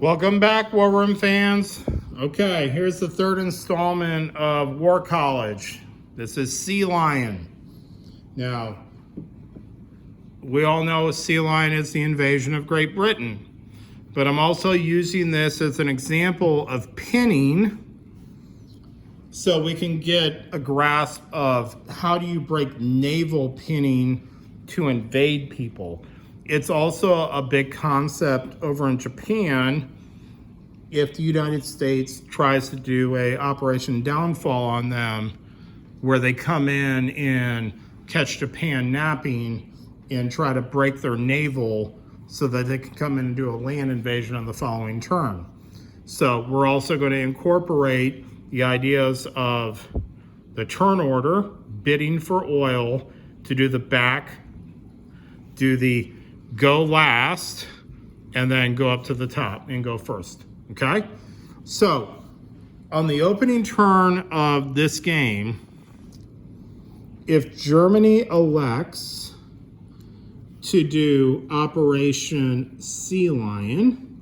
Welcome back, War Room fans. Okay, here's the third installment of War College. This is Sea Lion. Now, we all know Sea Lion is the invasion of Great Britain, but I'm also using this as an example of pinning so we can get a grasp of how do you break naval pinning to invade people. It's also a big concept over in Japan if the United States tries to do a Operation Downfall on them, where they come in and catch Japan napping and try to break their naval so that they can come in and do a land invasion on the following turn. So we're also going to incorporate the ideas of the turn order, bidding for oil, to do the back, do the go last, and then go up to the top and go first, okay? So on the opening turn of this game, if Germany elects to do Operation Sea Lion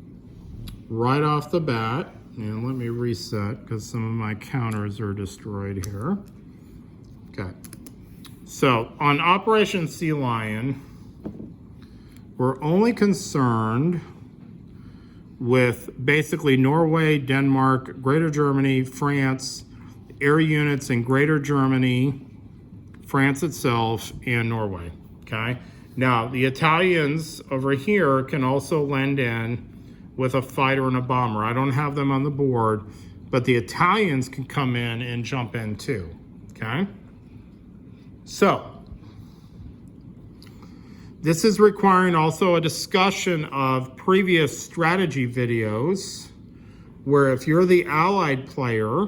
right off the bat, and let me reset because some of my counters are destroyed here. Okay, so on Operation Sea Lion, we're only concerned with basically Norway, Denmark, Greater Germany, France, air units in Greater Germany, France itself, and Norway, okay? Now, the Italians over here can also lend in with a fighter and a bomber. I don't have them on the board, but the Italians can come in and jump in too, okay? So, this is requiring also a discussion of previous strategy videos where if you're the Allied player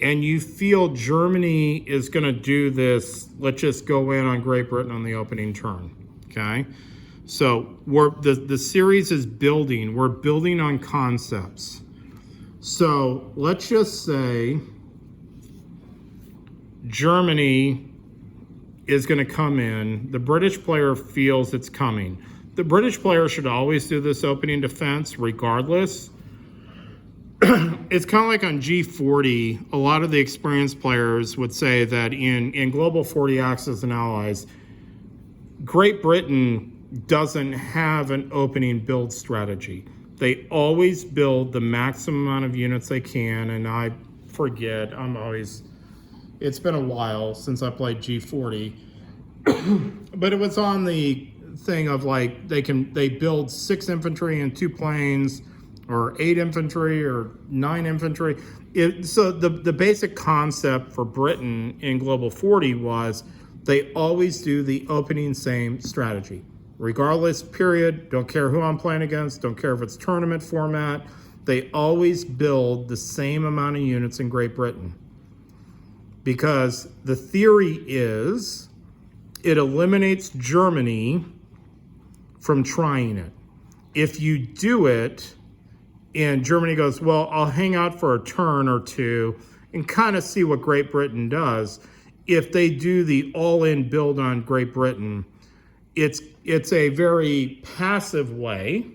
and you feel Germany is going to do this, let's just go in on Great Britain on the opening turn, okay? So the series is building. We're building on concepts. So let's just say Germany is going to come in. The British player feels it's coming. The British player should always do this opening defense regardless. It's kind of like on G40, a lot of the experienced players would say that in Global 40 Axis and Allies, Great Britain doesn't have an opening build strategy. They always build the maximum amount of units they can, and I forget, it's been a while since I played G40, but it was on the thing of like they build 6 infantry and 2 planes, or 8 infantry or 9 infantry. So the basic concept for Britain in Global 40 was they always do the opening same strategy. Regardless, period, don't care who I'm playing against, don't care if it's tournament format, they always build the same amount of units in Great Britain. Because the theory is it eliminates Germany from trying it. If you do it and Germany goes, well, I'll hang out for a turn or two and kind of see what Great Britain does, if they do the all-in build on Great Britain, it's a very passive way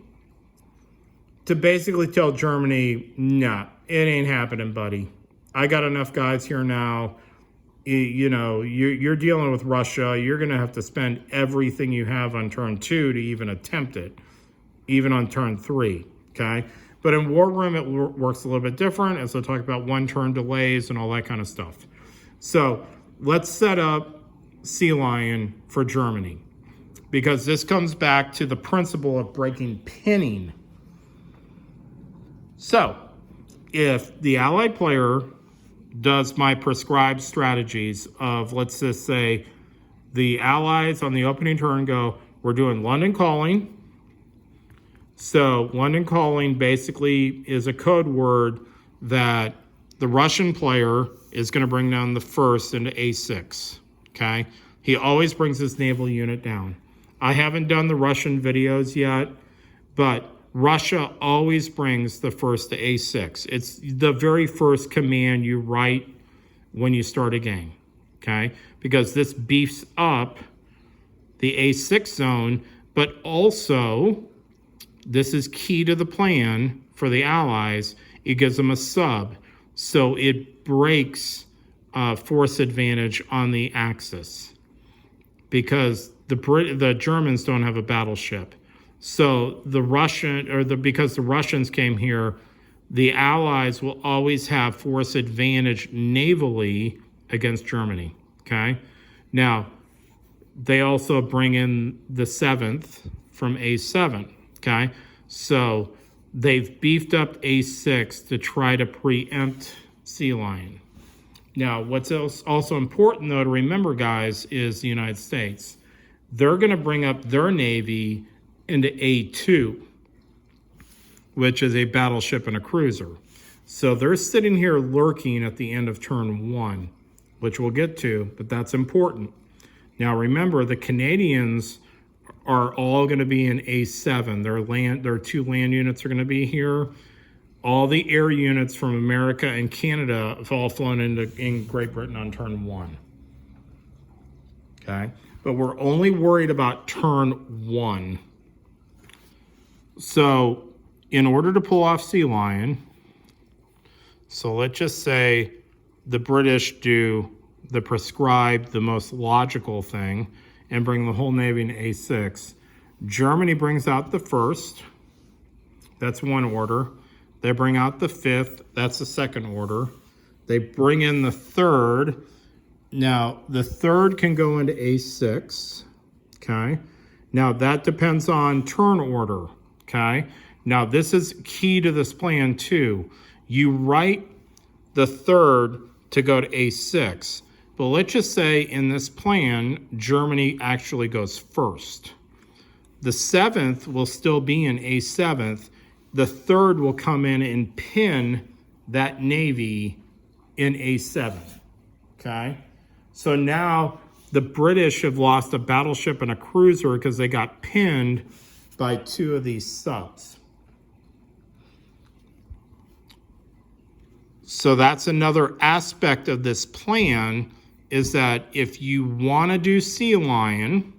to basically tell Germany, nah, it ain't happening, buddy. I got enough guys here now. You know, you're dealing with Russia. You're going to have to spend everything you have on turn 2 to even attempt it, even on turn 3, okay? But in War Room, it works a little bit different, as I'll talk about one-turn delays and all that kind of stuff. So let's set up Sea Lion for Germany, because this comes back to the principle of breaking pinning. So if the Allied player does my prescribed strategies of, let's just say, the Allies on the opening turn go, we're doing London Calling. So London Calling basically is a code word that the Russian player is going to bring down the first into A6, okay? He always brings his naval unit down. I haven't done the Russian videos yet, but Russia always brings the first to A6. It's the very first command you write when you start a game, okay? Because this beefs up the A6 zone, but also this is key to the plan for the Allies, it gives them a sub. So it breaks force advantage on the Axis because the Germans don't have a battleship. So because the Russians came here, the Allies will always have force advantage navally against Germany, okay? Now, they also bring in the 7th from A7, okay? So they've beefed up A6 to try to preempt Sea Lion. Now, what's also important, though, to remember, guys, is the United States. They're going to bring up their Navy into A2, which is a battleship and a cruiser. So they're sitting here lurking at the end of turn 1, which we'll get to, but that's important. Now, remember, the Canadians are all going to be in A7. Their 2 land units are going to be here. All the air units from America and Canada have all flown in Great Britain on turn 1. Okay? But we're only worried about turn 1. So, in order to pull off Sea Lion, so let's just say the British do the prescribed, the most logical thing, and bring the whole Navy in A6. Germany brings out the 1st. That's one order. They bring out the 5th. That's the second order. They bring in the 3rd. Now, the 3rd can go into A6. Okay. Now, that depends on turn order. Okay. Now, this is key to this plan, too. You write the 3rd to go to A6. But let's just say in this plan, Germany actually goes first. The 7th will still be in A7th. The 3rd will come in and pin that Navy in A7, okay? So now the British have lost a battleship and a cruiser because they got pinned by 2 of these subs. So that's another aspect of this plan, is that if you want to do Sea Lion,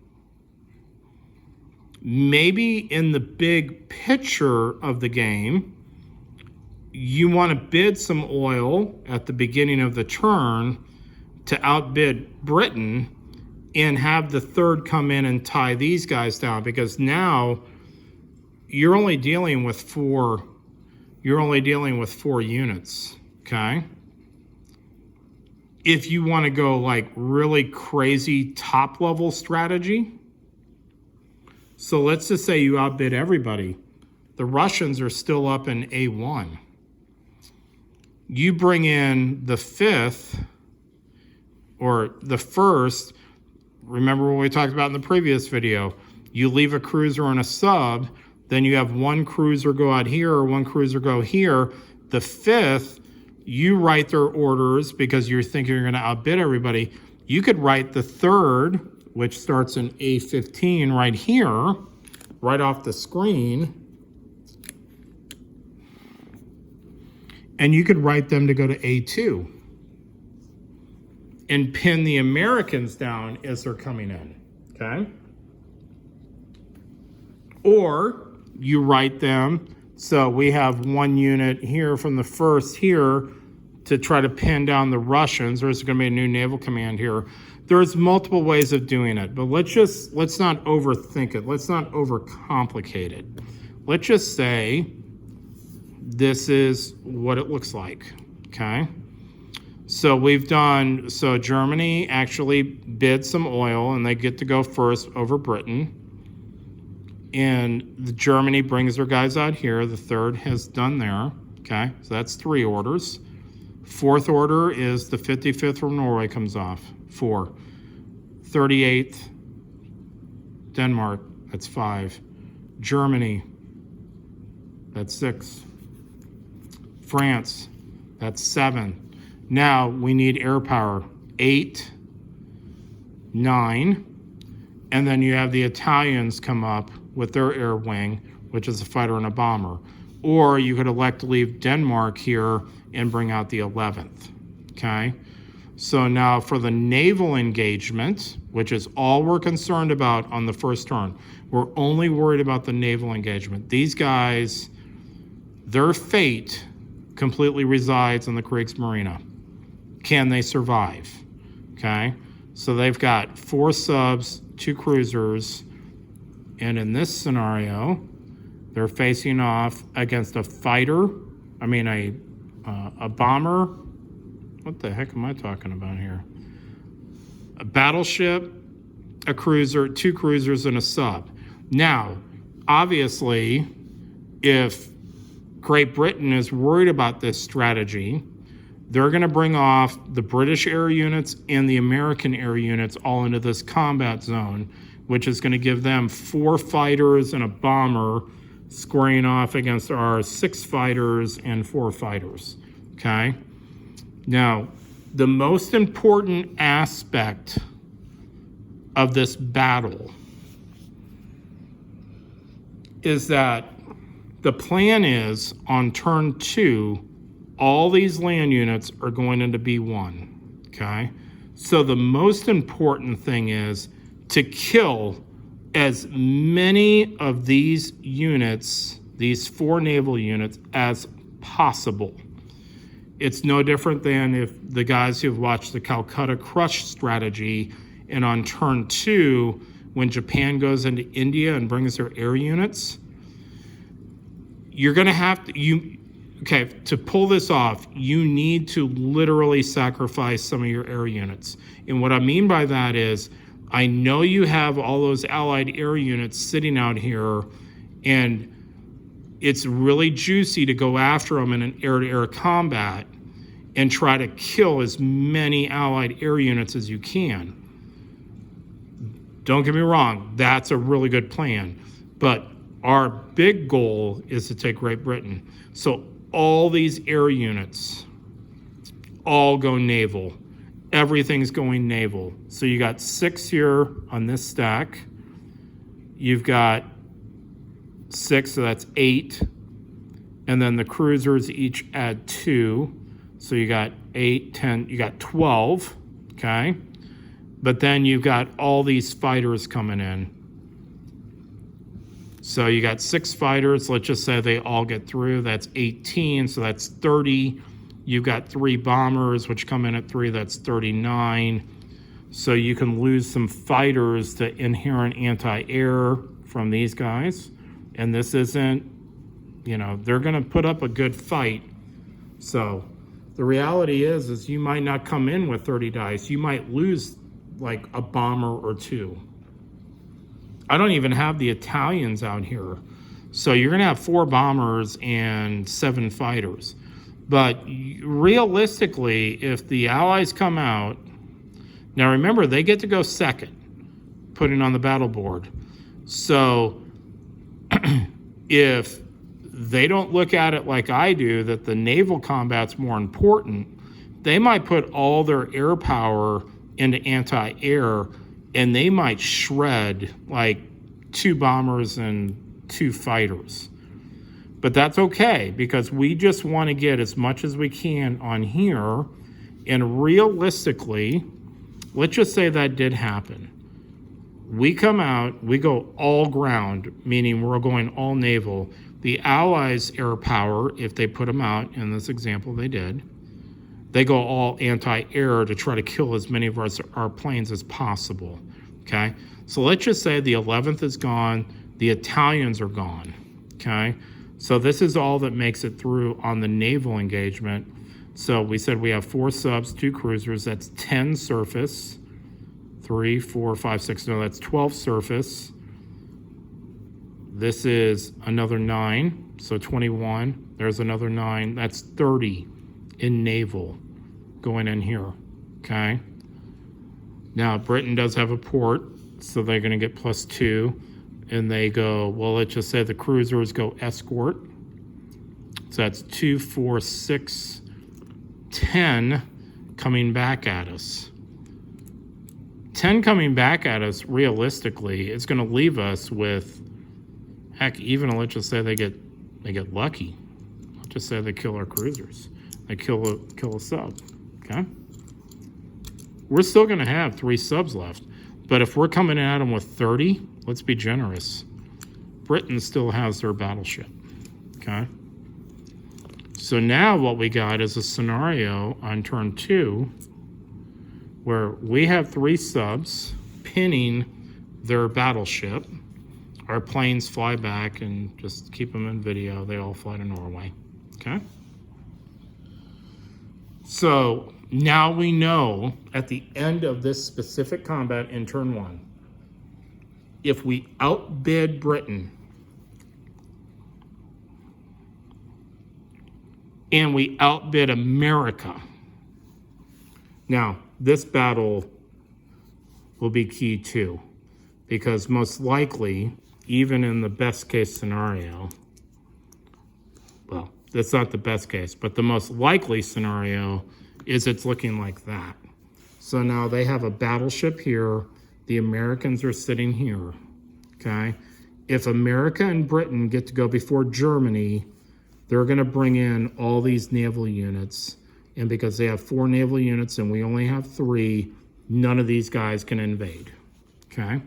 maybe in the big picture of the game, you want to bid some oil at the beginning of the turn to outbid Britain and have the 3rd come in and tie these guys down, because now you're only dealing with 4 units, okay? If you want to go like really crazy top level strategy, so let's just say you outbid everybody. The Russians are still up in A1. You bring in the 5th or the 1st. Remember what we talked about in the previous video. You leave a cruiser and a sub, then you have 1 cruiser go out here or 1 cruiser go here. The 5th, you write their orders because you're thinking you're going to outbid everybody. You could write the 3rd, which starts in A15 right here, right off the screen. And you could write them to go to A2 and pin the Americans down as they're coming in, okay? Or you write them, so we have 1 unit here from the 1st here to try to pin down the Russians. There's going to be a new naval command here. There's multiple ways of doing it, but let's not overthink it. Let's not overcomplicate it. Let's just say this is what it looks like, okay? So Germany actually bid some oil and they get to go first over Britain. And Germany brings their guys out here. The 3rd has done there, okay? So that's 3 orders. 4th order is the 55th from Norway comes off, 4. 38th, Denmark, that's 5. Germany, that's 6. France, that's 7. Now we need air power, 8, 9, and then you have the Italians come up with their air wing, which is a fighter and a bomber. Or you could elect to leave Denmark here and bring out the 11th, okay? So now for the naval engagement, which is all we're concerned about on the first turn, we're only worried about the naval engagement. These guys, their fate completely resides in the Kriegsmarine. Can they survive? Okay, so they've got 4 subs, 2 cruisers, and in this scenario, they're facing off against a fighter, a bomber. What the heck am I talking about here? A battleship, a cruiser, 2 cruisers, and a sub. Now, obviously, if Great Britain is worried about this strategy, they're going to bring off the British air units and the American air units all into this combat zone, which is going to give them 4 fighters and a bomber squaring off against our 6 fighters and 4 fighters. Okay? Now, the most important aspect of this battle is that the plan is on turn 2, all these land units are going into B1, okay? So the most important thing is to kill as many of these units, these 4 naval units, as possible. It's no different than if the guys who've watched the Calcutta Crush strategy, and on turn 2, when Japan goes into India and brings their air units, you're gonna have to, to pull this off, you need to literally sacrifice some of your air units. And what I mean by that is, I know you have all those Allied air units sitting out here, and it's really juicy to go after them in an air-to-air combat and try to kill as many Allied air units as you can. Don't get me wrong, that's a really good plan. But our big goal is to take Great Britain. So all these air units all go naval. Everything's going naval. So you got 6 here on this stack. You've got 6, so that's 8. And then the cruisers each add 2. So you got 8, 10, you got 12, okay? But then you've got all these fighters coming in. So you got 6 fighters, let's just say they all get through, that's 18, so that's 30. You've got 3 bombers, which come in at 3, that's 39. So you can lose some fighters to inherent anti-air from these guys. And this isn't, they're gonna put up a good fight. So the reality is you might not come in with 30 dice. You might lose like a bomber or 2. I don't even have the Italians out here. So you're gonna have 4 bombers and 7 fighters. But realistically, if the Allies come out, now remember, they get to go second, putting on the battle board. So if they don't look at it like I do, that the naval combat's more important, they might put all their air power into anti-air, and they might shred like 2 bombers and 2 fighters. But that's okay, because we just want to get as much as we can on here. And realistically, let's just say that did happen. We come out, we go all ground, meaning we're going all naval. The Allies' air power, if they put them out, in this example they did, they go all anti-air to try to kill as many of our planes as possible, okay? So let's just say the 11th is gone, the Italians are gone, okay? So this is all that makes it through on the naval engagement. So we said we have 4 subs, 2 cruisers, that's 10 surface, 3, 4, 5, 6, no, that's 12 surface. This is another 9, so 21. There's another 9, that's 30 in naval going in here, okay? Now, Britain does have a port, so they're gonna get +2, and they go, well, let's just say the cruisers go escort. So that's 2, 4, 6, 10 coming back at us. 10 coming back at us, realistically, is gonna leave us with, heck, even let's just say they get lucky. Let's just say they kill our cruisers. They kill a sub, okay? we're still going to have 3 subs left. But if we're coming at them with 30, let's be generous. Britain still has their battleship, okay? So now what we got is a scenario on turn 2 where we have 3 subs pinning their battleship. Our planes fly back and just keep them in video. They all fly to Norway, okay? So now we know at the end of this specific combat in turn 1, if we outbid Britain and we outbid America, now this battle will be key too, because most likely, even in the best case scenario, well, that's not the best case, but the most likely scenario is it's looking like that. So now they have a battleship here. The Americans are sitting here, okay? If America and Britain get to go before Germany, they're gonna bring in all these naval units. And because they have 4 naval units and we only have 3, none of these guys can invade, okay?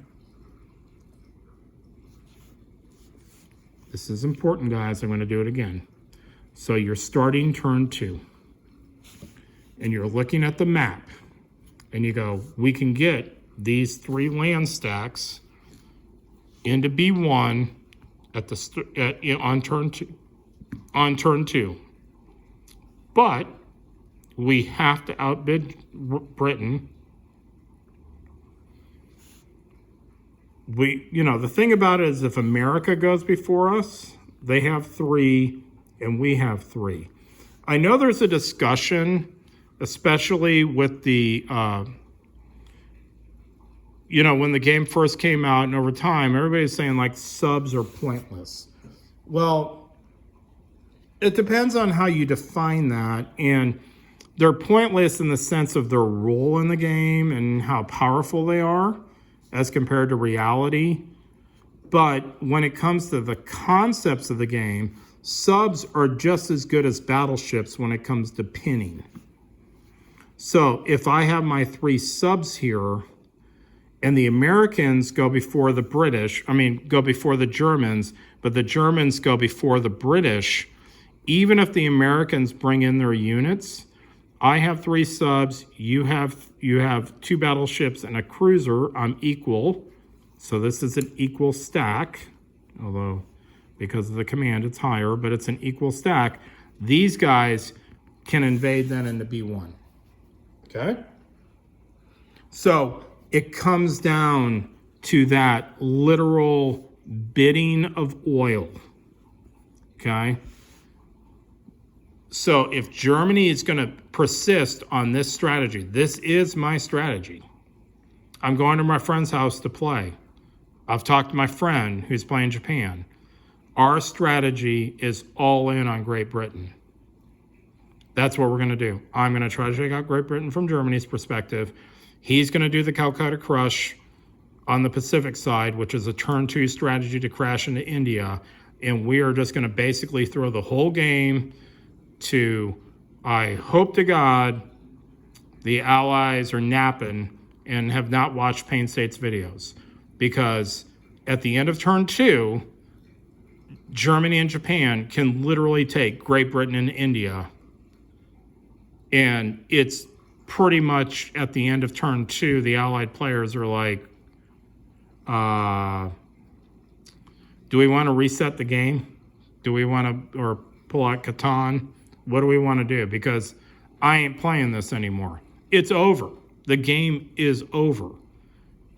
This is important, guys. I'm gonna do it again. So you're starting turn 2. And you're looking at the map. And you go, we can get these 3 land stacks into B1 at the on turn 2. On turn 2. But we have to outbid Britain. The thing about it is if America goes before us, they have 3 and we have 3. I know there's a discussion, especially with the, when the game first came out and over time, everybody's saying like subs are pointless. Well, it depends on how you define that. And they're pointless in the sense of their role in the game and how powerful they are as compared to reality. But when it comes to the concepts of the game, subs are just as good as battleships when it comes to pinning. So if I have my 3 subs here and the Americans go before the British, go before the Germans, but the Germans go before the British, even if the Americans bring in their units, I have 3 subs, you have 2 battleships and a cruiser. I'm equal. So this is an equal stack, although because of the command it's higher, but it's an equal stack. These guys can invade then into B1. Okay? So it comes down to that literal bidding of oil. Okay? So if Germany is going to persist on this strategy, this is my strategy. I'm going to my friend's house to play. I've talked to my friend who's playing Japan. Our strategy is all in on Great Britain. That's what we're going to do. I'm going to try to take out Great Britain from Germany's perspective. He's going to do the Calcutta Crush on the Pacific side, which is a turn 2 strategy to crash into India. And we are just going to basically throw the whole game to, I hope to God, the Allies are napping and have not watched Payne State's videos. Because at the end of turn 2, Germany and Japan can literally take Great Britain and India. And it's pretty much at the end of turn 2, the Allied players are like, do we want to reset the game? Do we want to, or pull out Catan? What do we want to do? Because I ain't playing this anymore. It's over. The game is over.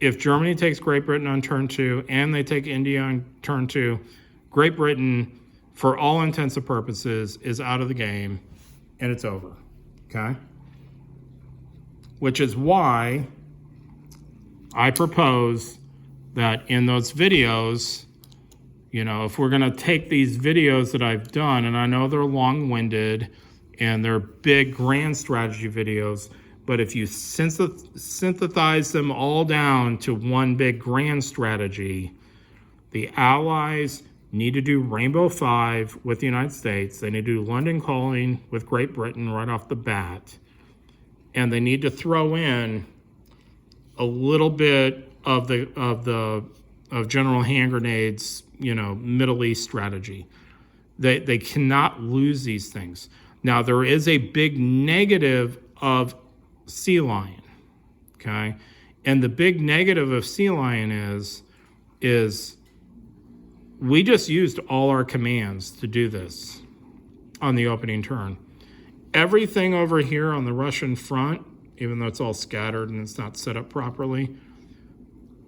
If Germany takes Great Britain on turn 2 and they take India on turn 2, Great Britain, for all intents and purposes, is out of the game and it's over. Okay? Which is why I propose that in those videos, if we're going to take these videos that I've done, and I know they're long-winded and they're big grand strategy videos, but if you synthesize them all down to one big grand strategy, the Allies need to do Rainbow 5 with the United States. They need to do London Calling with Great Britain right off the bat. And they need to throw in a little bit of General Hand Grenade's, Middle East strategy. They cannot lose these things. Now, there is a big negative of Sea Lion, okay? And the big negative of Sea Lion is we just used all our commands to do this on the opening turn. Everything over here on the Russian front, even though it's all scattered and it's not set up properly,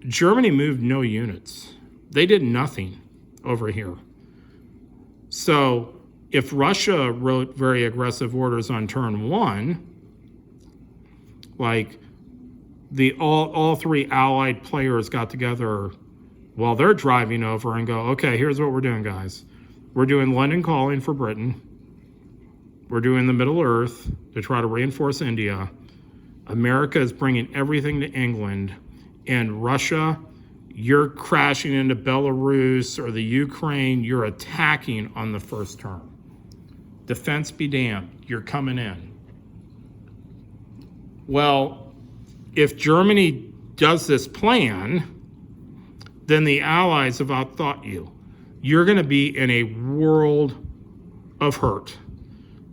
Germany moved no units. They did nothing over here. So if Russia wrote very aggressive orders on turn one, like all three allied players got together while they're driving over and go, okay, here's what we're doing, guys. We're doing London Calling for Britain. We're doing the Middle Earth to try to reinforce India. America is bringing everything to England. And Russia, you're crashing into Belarus or the Ukraine. You're attacking on the first turn. Defense be damned. You're coming in. Well, if Germany does this plan, then the Allies have outthought you. You're going to be in a world of hurt.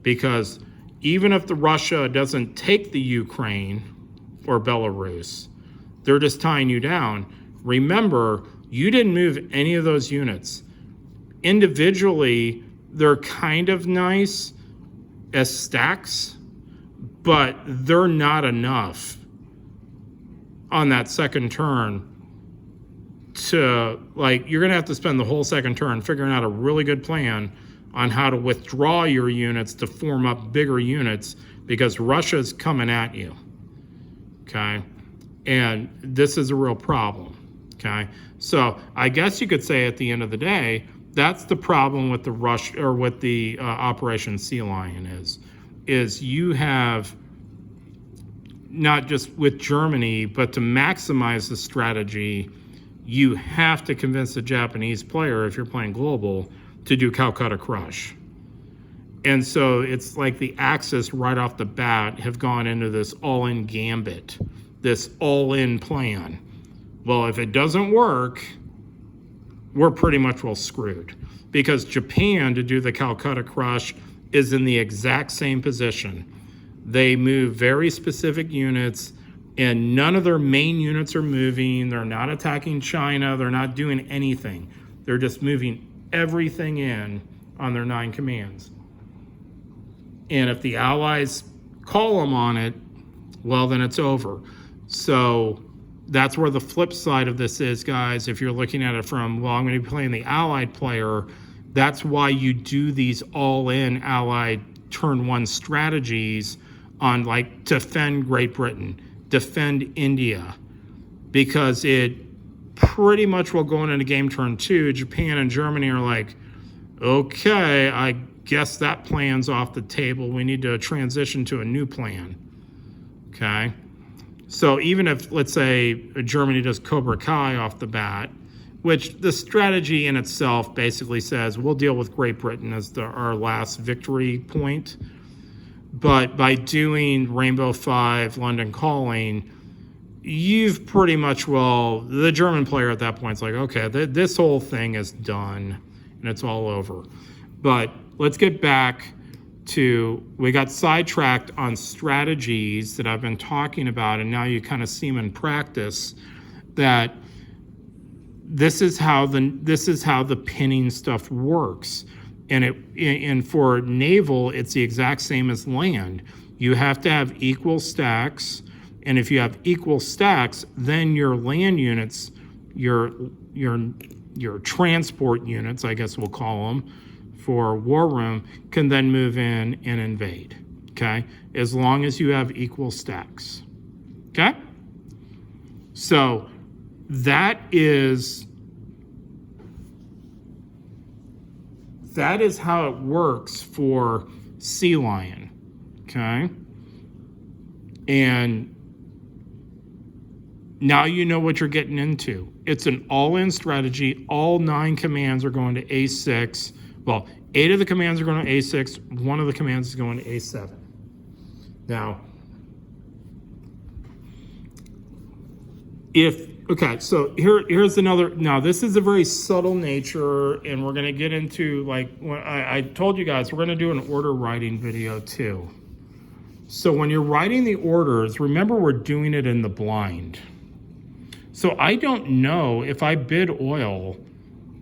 Because even if the Russia doesn't take the Ukraine or Belarus, they're just tying you down. Remember, you didn't move any of those units. Individually, they're kind of nice as stacks, but they're not enough on that second turn to, you're going to have to spend the whole second turn figuring out a really good plan on how to withdraw your units to form up bigger units because Russia's coming at you, okay? And this is a real problem, okay? So I guess you could say at the end of the day, that's the problem with the Operation Sea Lion is you have, not just with Germany, but to maximize the strategy, you have to convince the Japanese player, if you're playing global, to do Calcutta Crush. And so it's like the Axis right off the bat have gone into this all-in gambit, this all-in plan. Well, if it doesn't work, we're pretty much well screwed. Because Japan, to do the Calcutta Crush, is in the exact same position. They move very specific units, and none of their main units are moving. They're not attacking China. They're not doing anything. They're just moving everything in on their 9 commands. And if the Allies call them on it, well, then it's over. So that's where the flip side of this is, guys. If you're looking at it from, well, I'm going to be playing the Allied player, that's why you do these all-in Allied turn one strategies on, defend Great Britain, defend India, because it pretty much will go into game turn 2. Japan and Germany are like, okay, I guess that plan's off the table. We need to transition to a new plan. Okay? So even if, let's say, Germany does Cobra Kai off the bat, which the strategy in itself basically says we'll deal with Great Britain as our last victory point. But by doing Rainbow 5, London Calling, you've pretty much, the German player at that point is like, okay, this whole thing is done and it's all over. But let's get back to, we got sidetracked on strategies that I've been talking about, and now you kind of see them in practice, that this is how the pinning stuff works. And for naval, it's the exact same as land. You have to have equal stacks. And if you have equal stacks, then your land units, your transport units, I guess we'll call them, for war room, can then move in and invade, okay? As long as you have equal stacks, okay? So that is how it works for Sea Lion, okay? And now you know what you're getting into. It's an all-in strategy. All 9 commands are going to A6. Well, 8 of the commands are going to A6. 1 of the commands is going to A7. Now, Okay, so here's another. Now this is a very subtle nature, and we're gonna get into, like, when I told you guys we're gonna do an order writing video too. So when you're writing the orders, remember we're doing it in the blind. So I don't know if I bid oil,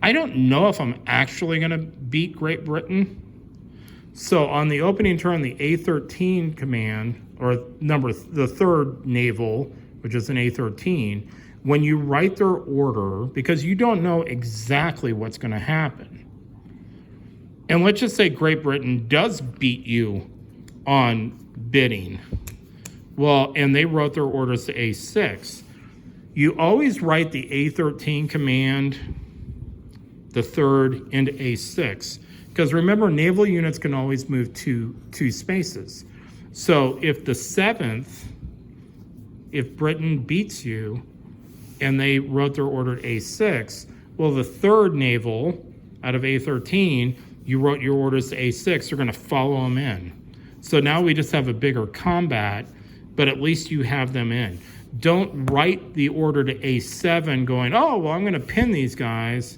I don't know if I'm actually gonna beat Great Britain. So on the opening turn, the A13 command, or the third naval, which is an A13, when you write their order, because you don't know exactly what's going to happen. And let's just say Great Britain does beat you on bidding. Well, and they wrote their orders to A6. You always write the A13 command, the third, into A6. Because remember, naval units can always move two spaces. So if the 7th, if Britain beats you and they wrote their order to A6, well, the 3rd naval out of A13, you wrote your orders to A6, you're going to follow them in. So now we just have a bigger combat, but at least you have them in. Don't write the order to A7 going, oh, well, I'm going to pin these guys,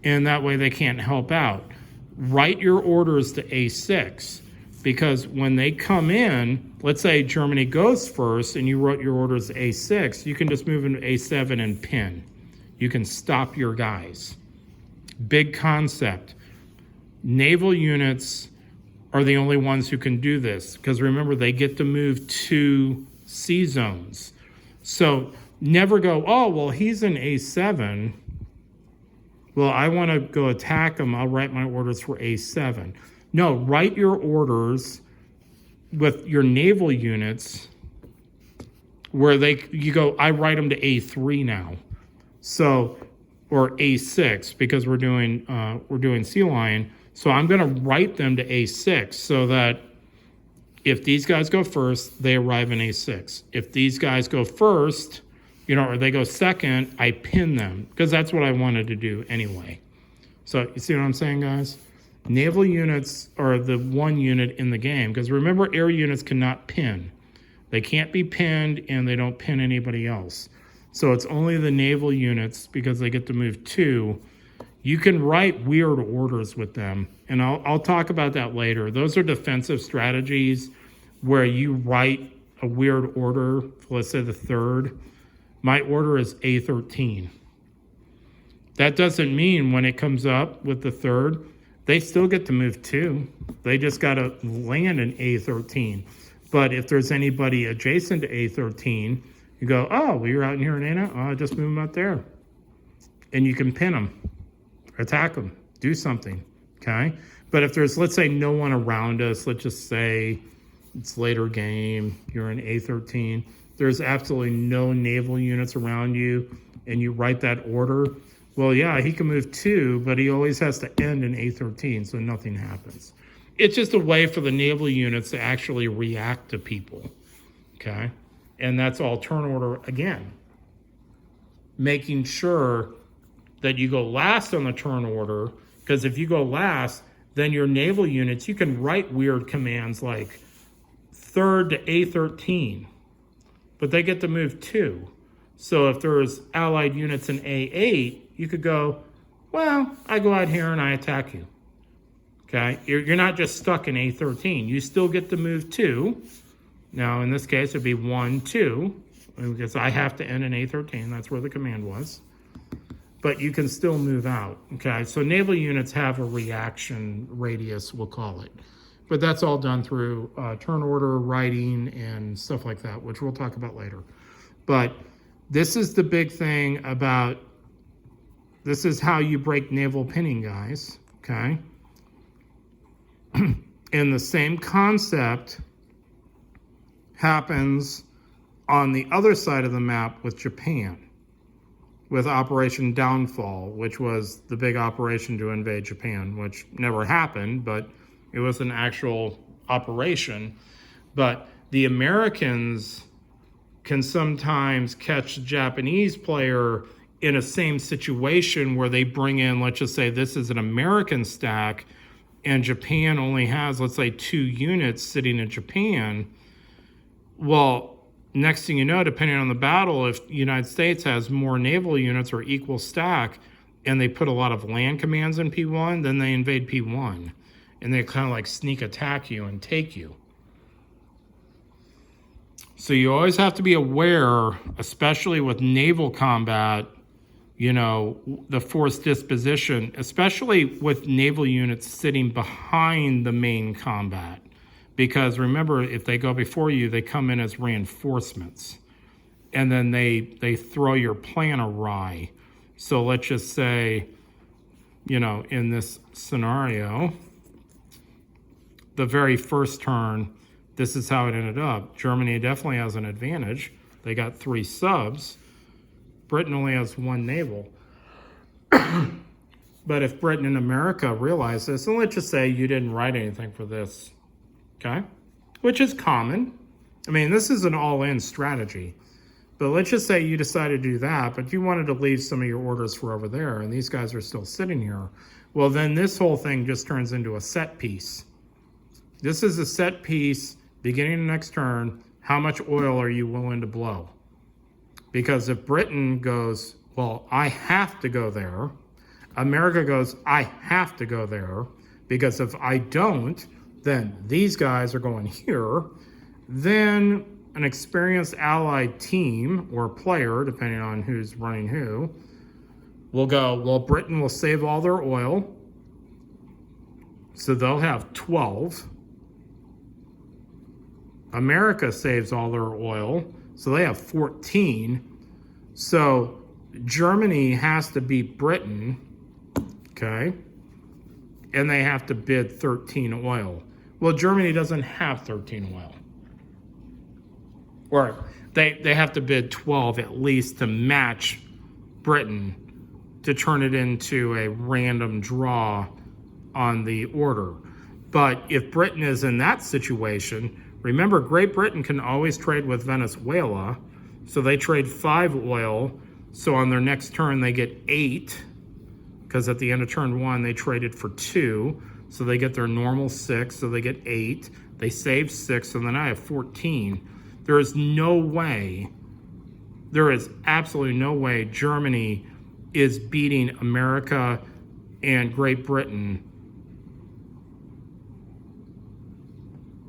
and that way they can't help out. Write your orders to A6, because when they come in, let's say Germany goes first and you wrote your orders to A6, you can just move into A7 and pin. You can stop your guys. Big concept. Naval units are the only ones who can do this, because remember, they get to move 2 sea zones. So never go, oh, well, he's in A7. Well, I want to go attack him. I'll write my orders for A7. No, write your orders with your naval units where you go, I write them to A3 now. So, or A6, because we're doing Sea Lion. So I'm going to write them to A6 so that if these guys go first, they arrive in A6. If these guys go first, or they go second, I pin them, because that's what I wanted to do anyway. So you see what I'm saying, guys? Naval units are the one unit in the game, because remember, air units cannot pin. They can't be pinned, and they don't pin anybody else. So it's only the naval units, because they get to move 2. You can write weird orders with them, and I'll talk about that later. Those are defensive strategies where you write a weird order, let's say the 3rd. My order is A13. That doesn't mean when it comes up with the 3rd, they still get to move 2. They just got to land in A13. But if there's anybody adjacent to A13, you go, oh, well, you're out in here in Anna? Oh, just move them out there. And you can pin them, attack them, do something, okay? But if there's, let's say, no one around us, let's just say it's later game, you're in A13, there's absolutely no naval units around you, and you write that order, well, yeah, he can move 2, but he always has to end in A13, so nothing happens. It's just a way for the naval units to actually react to people, okay? And that's all turn order again. Making sure that you go last on the turn order, because if you go last, then your naval units, you can write weird commands like 3rd to A13, but they get to move 2. So if there's allied units in A8, you could go, well, I go out here and I attack you. Okay, you're not just stuck in A13. You still get to move 2. Now, in this case, it'd be 1, 2, because I have to end in A13. That's where the command was. But you can still move out, okay? So naval units have a reaction radius, we'll call it. But that's all done through turn order, writing, and stuff like that, which we'll talk about later. But this is the big thing about, this is how you break naval pinning, guys, okay? And the same concept happens on the other side of the map with Japan, with Operation Downfall, which was the big operation to invade Japan, which never happened, but it was an actual operation. But the Americans can sometimes catch a Japanese player in a same situation where they bring in, let's just say this is an American stack, and Japan only has, let's say, 2 units sitting in Japan. Well, next thing you know, depending on the battle, if the United States has more naval units or equal stack, and they put a lot of land commands in P1, then they invade P1. And they kind of like sneak attack you and take you. So you always have to be aware, especially with naval combat, you know, the force disposition, especially with naval units sitting behind the main combat. Because remember, if they go before you, they come in as reinforcements. And then they throw your plan awry. So let's just say, you know, in this scenario, the very first turn, this is how it ended up. Germany definitely has an advantage. They got 3 subs. Britain only has 1 naval. But if Britain and America realize this, and let's just say you didn't write anything for this, okay? Which is common. I mean, this is an all-in strategy. But let's just say you decided to do that, but you wanted to leave some of your orders for over there, and these guys are still sitting here. Well, then this whole thing just turns into a set piece. This is a set piece, beginning of next turn. How much oil are you willing to blow? Because if Britain goes, well, I have to go there. America goes, I have to go there. Because if I don't, then these guys are going here. Then an experienced allied team or player, depending on who's running who, will go, well, Britain will save all their oil. So they'll have 12. America saves all their oil. So they have 14. So Germany has to beat Britain, okay? And they have to bid 13 oil. Well, Germany doesn't have 13 oil. Or they have to bid 12 at least to match Britain to turn it into a random draw on the order. But if Britain is in that situation, remember Great Britain can always trade with Venezuela. So they trade 5 oil. So on their next turn, they get 8. Because at the end of turn 1, they traded for 2. So they get their normal 6. So they get 8. They save 6. And then I have 14. There is no way, there is absolutely no way Germany is beating America and Great Britain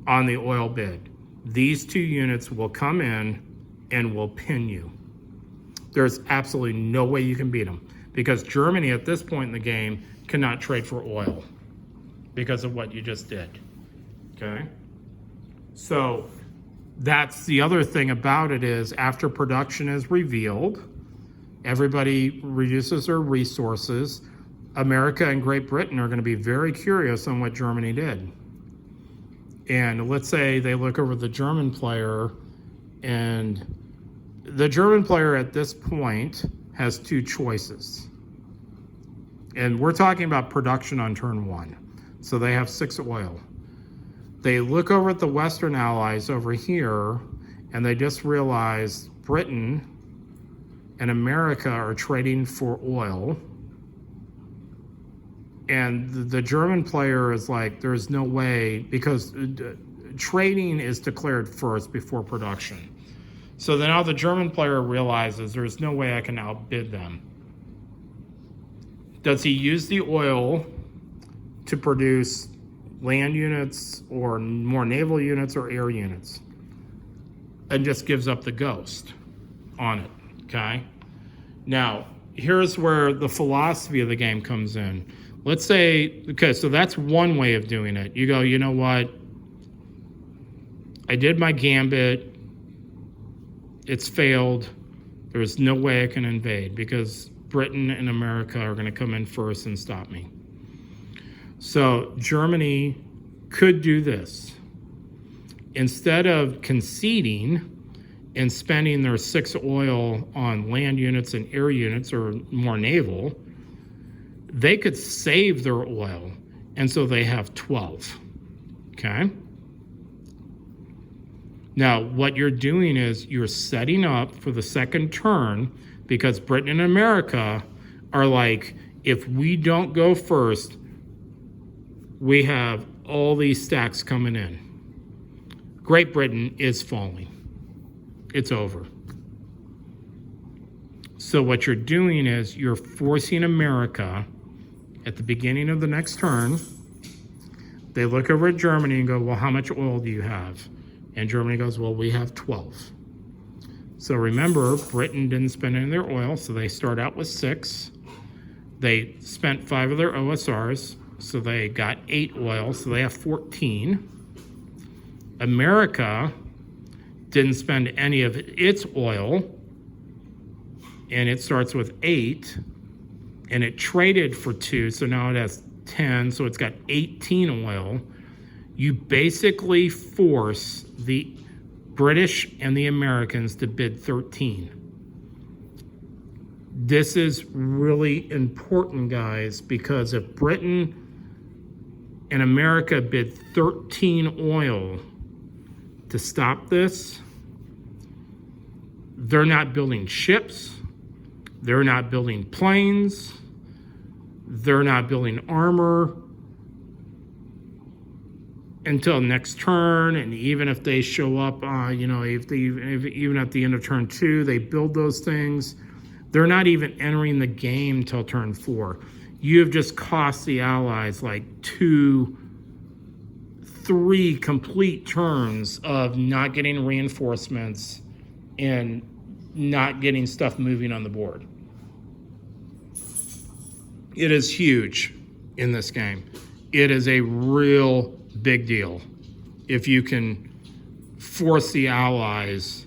on the oil bid. These 2 units will come in and will pin you. There's absolutely no way you can beat them because Germany at this point in the game cannot trade for oil because of what you just did, okay? So that's the other thing about it is after production is revealed, everybody reduces their resources. America and Great Britain are going to be very curious on what Germany did. And let's say they look over the German player, and the German player at this point has 2 choices. And we're talking about production on turn 1. So they have 6 oil. They look over at the Western Allies over here, and they just realize Britain and America are trading for oil. And the German player is like, there's no way, because trading is declared first before production. So now the German player realizes there's no way I can outbid them. Does he use the oil to produce land units or more naval units or air units? And just gives up the ghost on it, okay? Now, here's where the philosophy of the game comes in. Let's say, okay, so that's one way of doing it. You go, you know what? I did my gambit. It's failed. There's no way I can invade because Britain and America are going to come in first and stop me. So Germany could do this. Instead of conceding and spending their 6 oil on land units and air units or more naval, they could save their oil, and so they have 12, okay? Now, what you're doing is you're setting up for the second turn because Britain and America are like, if we don't go first, we have all these stacks coming in. Great Britain is falling. it's over. So what you're doing is you're forcing America at the beginning of the next turn. They look over at Germany and go, well, how much oil do you have? And Germany goes, well, we have 12. So remember, Britain didn't spend any of their oil, so they start out with 6. They spent 5 of their OSRs, so they got 8 oil, so they have 14. America didn't spend any of its oil, and it starts with 8, and it traded for 2, so now it has 10, so it's got 18 oil. You basically force the British and the Americans to bid 13. This is really important, guys, because if Britain and America bid 13 oil to stop this, they're not building ships, they're not building planes, they're not building armor until next turn. And even if they show up, even at the end of turn 2, they build those things, they're not even entering the game till turn 4. You have just cost the Allies like 2, 3 complete turns of not getting reinforcements and not getting stuff moving on the board. It is huge in this game. It is a real big deal if you can force the Allies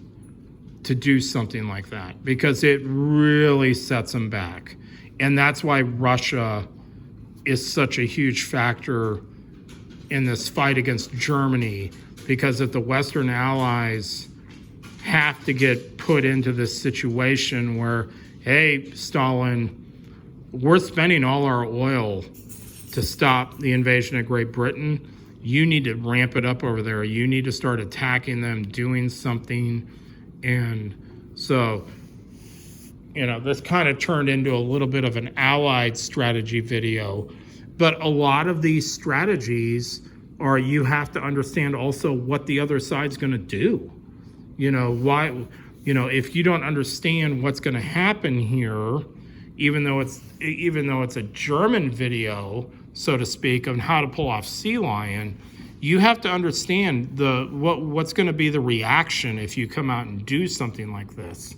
to do something like that, because it really sets them back. And that's why Russia is such a huge factor in this fight against Germany, because if the Western Allies have to get put into this situation where, hey, Stalin, we're spending all our oil to stop the invasion of Great Britain. You need to ramp it up over there. You need to start attacking them, doing something. And so, this kind of turned into a little bit of an Allied strategy video. But a lot of these strategies are, you have to understand also what the other side's going to do. If you don't understand what's going to happen here, even though it's a German video, so to speak, on how to pull off Sea Lion, you have to understand what's going to be the reaction if you come out and do something like this.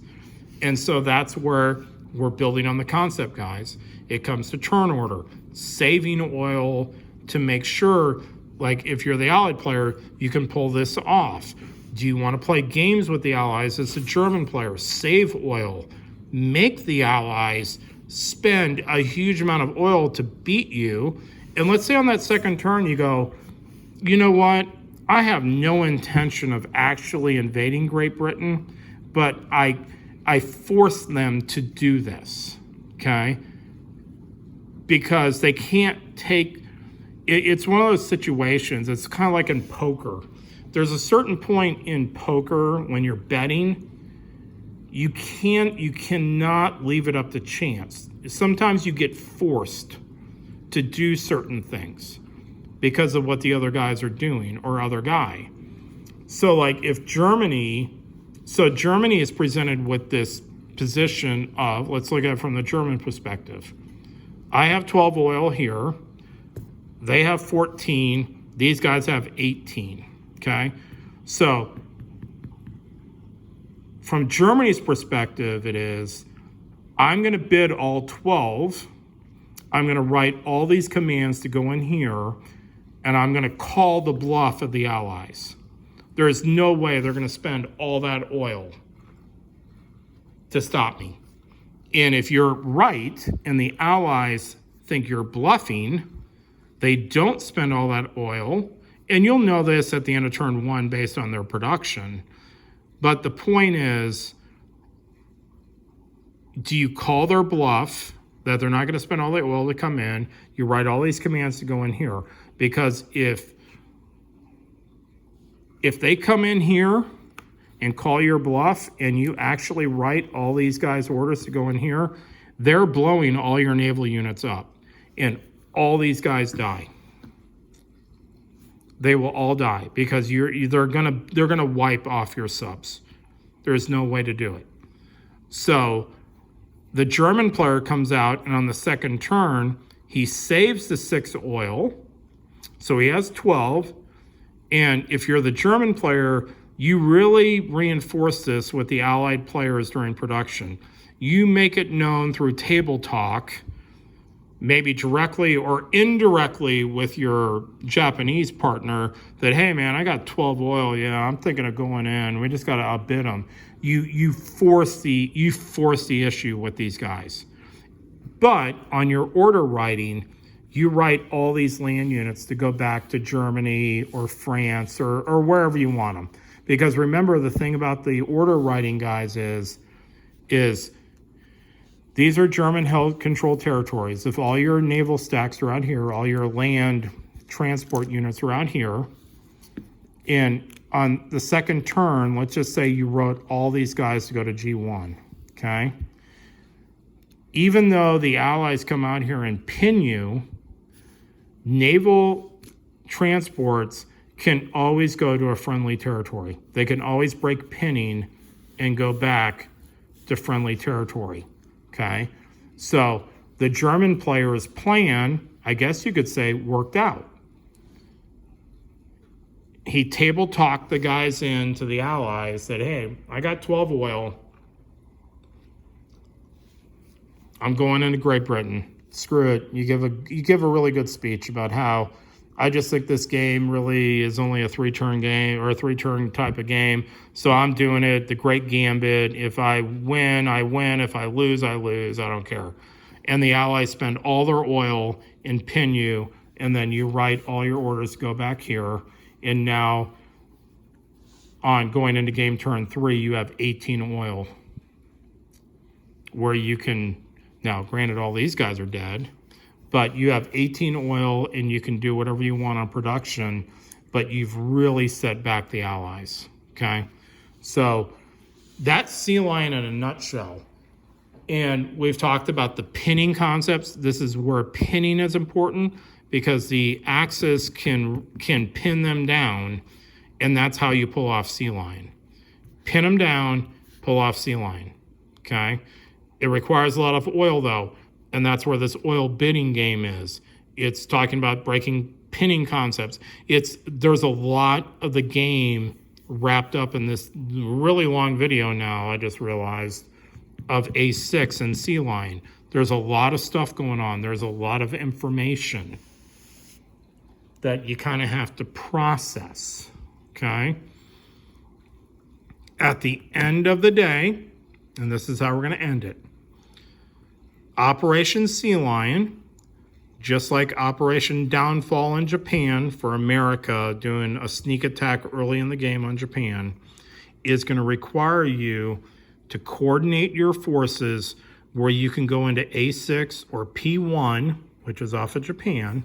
And so that's where we're building on the concept, guys. It comes to turn order, saving oil to make sure, like if you're the Allied player, you can pull this off. Do you want to play games with the Allies as a German player? Save oil. Make the Allies spend a huge amount of oil to beat you. And let's say on that second turn you go, you know what? I have no intention of actually invading Great Britain, but I forced them to do this, okay? Because they can't take, it's one of those situations, it's kind of like in poker. There's a certain point in poker when you're betting, you cannot leave it up to chance. Sometimes you get forced to do certain things because of what the other guys are doing or other guy. So like if Germany is presented with this position of, let's look at it from the German perspective. I have 12 oil here. They have 14. These guys have 18, okay? So from Germany's perspective, it is, I'm going to bid all 12. I'm going to write all these commands to go in here, and I'm going to call the bluff of the Allies. There is no way they're going to spend all that oil to stop me. And if you're right, and the Allies think you're bluffing, they don't spend all that oil, and you'll know this at the end of turn 1 based on their production. But the point is, do you call their bluff that they're not going to spend all the oil to come in? You write all these commands to go in here. Because if they come in here and call your bluff and you actually write all these guys' orders to go in here, they're blowing all your naval units up. And all these guys die. They will all die because they're gonna wipe off your subs. There's no way to do it. So the German player comes out, and on the second turn, he saves the 6 oil. So he has 12. And if you're the German player, you really reinforce this with the allied players during production. You make it known through table talk, maybe directly or indirectly with your Japanese partner, that, hey man, I got 12 oil, yeah, I'm thinking of going in. We just got to outbid them. You force the issue with these guys. But on your order writing, you write all these land units to go back to Germany or France or wherever you want them. Because remember, the thing about the order writing, guys, is these are German-held controlled territories. If all your naval stacks are out here, all your land transport units are out here, and on the second turn, let's just say you wrote all these guys to go to G1, okay? Even though the Allies come out here and pin you, naval transports can always go to a friendly territory. They can always break pinning and go back to friendly territory, okay? So the German player's plan, I guess you could say, worked out. He table talked the guys into the Allies, said, hey, I got 12 oil. I'm going into Great Britain. Screw it. You give a really good speech about how I just think this game really is only a 3-turn game or a 3-turn type of game. So I'm doing it, the great gambit. If I win, I win. If I lose, I lose. I don't care. And the Allies spend all their oil and pin you, and then you write all your orders to go back here. And now on going into game turn 3, you have 18 oil where you can, now granted all these guys are dead, but you have 18 oil and you can do whatever you want on production, but you've really set back the Allies, okay? So that's Sea Lion in a nutshell. And we've talked about the pinning concepts. This is where pinning is important because the Axis can pin them down, and that's how you pull off Sea Lion. Pin them down, pull off Sea Lion, okay? It requires a lot of oil though, and that's where this oil bidding game is. It's talking about breaking pinning concepts. There's a lot of the game wrapped up in this really long video now, I just realized, of A6 and Sea Lion. There's a lot of stuff going on. There's a lot of information that you kind of have to process, okay? At the end of the day, and this is how we're going to end it, Operation Sea Lion, just like Operation Downfall in Japan for America, doing a sneak attack early in the game on Japan, is going to require you to coordinate your forces where you can go into A6 or P1, which is off of Japan,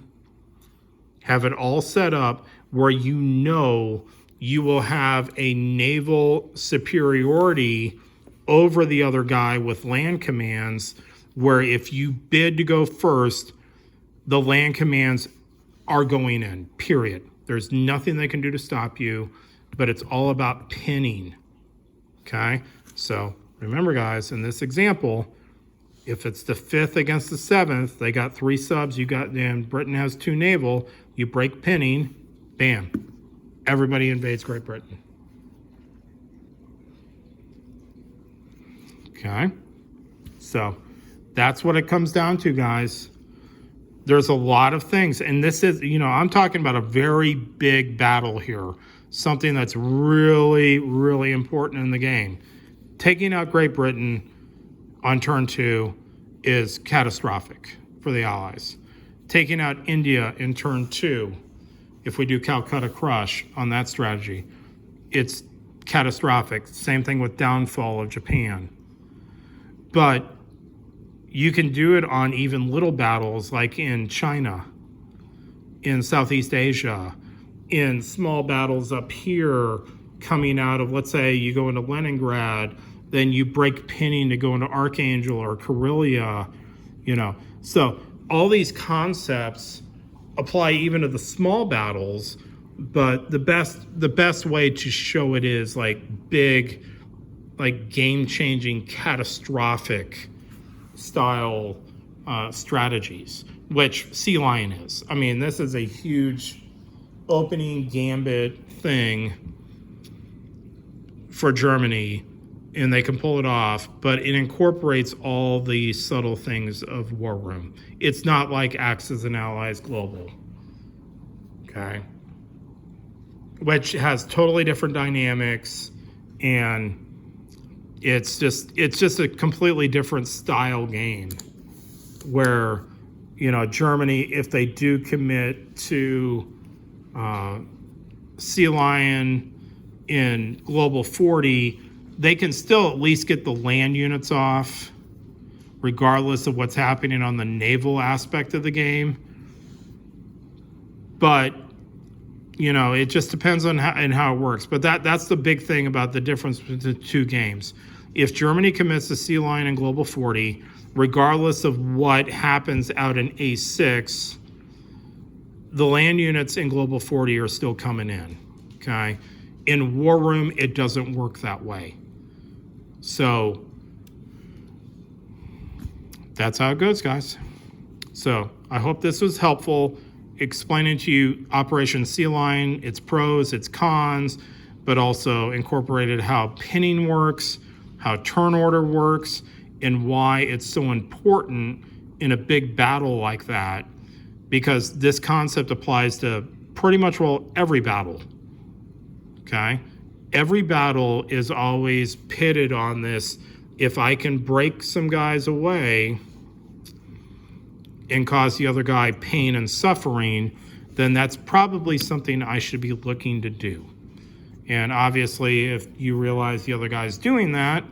have it all set up where you know you will have a naval superiority over the other guy with land commands, where if you bid to go first, the land commands are going in, period. There's nothing they can do to stop you, but it's all about pinning, okay? So remember, guys, in this example, if it's the 5th against the 7th, they got 3 subs, and Britain has 2 naval, you break pinning, bam, everybody invades Great Britain. Okay, so that's what it comes down to, guys. There's a lot of things, and this is, I'm talking about a very big battle here, something that's really, really important in the game. Taking out Great Britain on turn 2 is catastrophic for the Allies. Taking out India in turn 2, if we do Calcutta Crush on that strategy, it's catastrophic. Same thing with downfall of Japan. But you can do it on even little battles like in China, in Southeast Asia, in small battles up here coming out of, let's say you go into Leningrad, then you break pinning to go into Archangel or Karelia, So all these concepts apply even to the small battles, but the best way to show it is like big like game-changing, catastrophic style strategies, which Sea Lion is. I mean, this is a huge opening gambit thing for Germany, and they can pull it off, but it incorporates all the subtle things of War Room. It's not like Axis and Allies Global, okay? Which has totally different dynamics, and it's just a completely different style game where, you know, Germany, if they do commit to Sea Lion in Global 40, they can still at least get the land units off, regardless of what's happening on the naval aspect of the game. But, you know, it just depends on how it works. But that's the big thing about the difference between the two games. If Germany commits to Sea Lion in Global 40, regardless of what happens out in A6, the land units in Global 40 are still coming in, okay? In War Room, it doesn't work that way. So that's how it goes, guys. So I hope this was helpful, explaining to you Operation Sea Lion, its pros, its cons, but also incorporated how pinning works, how turn order works, and why it's so important in a big battle like that, because this concept applies to pretty much, well, every battle, okay? Every battle is always pitted on this. If I can break some guys away and cause the other guy pain and suffering, then that's probably something I should be looking to do. And obviously, if you realize the other guy's doing that,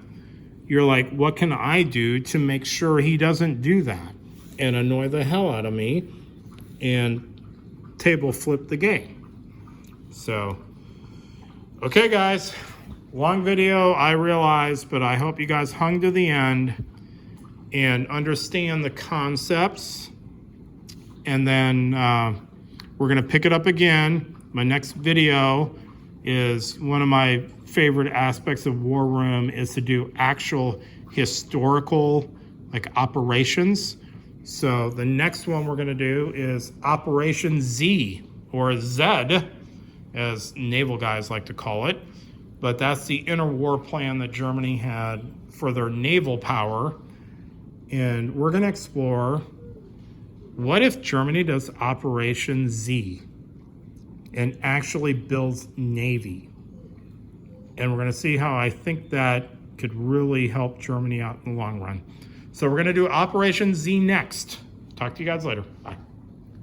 you're like, what can I do to make sure he doesn't do that and annoy the hell out of me and table flip the game? So, okay, guys, long video, I realize, but I hope you guys hung to the end and understand the concepts. And then we're gonna pick it up again. My next video is one of my favorite aspects of War Room is to do actual historical like operations. So the next one we're gonna do is Operation Z, or Z, as naval guys like to call it. But that's the interwar plan that Germany had for their naval power. And we're gonna explore, what if Germany does Operation Z and actually builds Navy? And we're gonna see how I think that could really help Germany out in the long run. So we're gonna do Operation Z next. Talk to you guys later. Bye.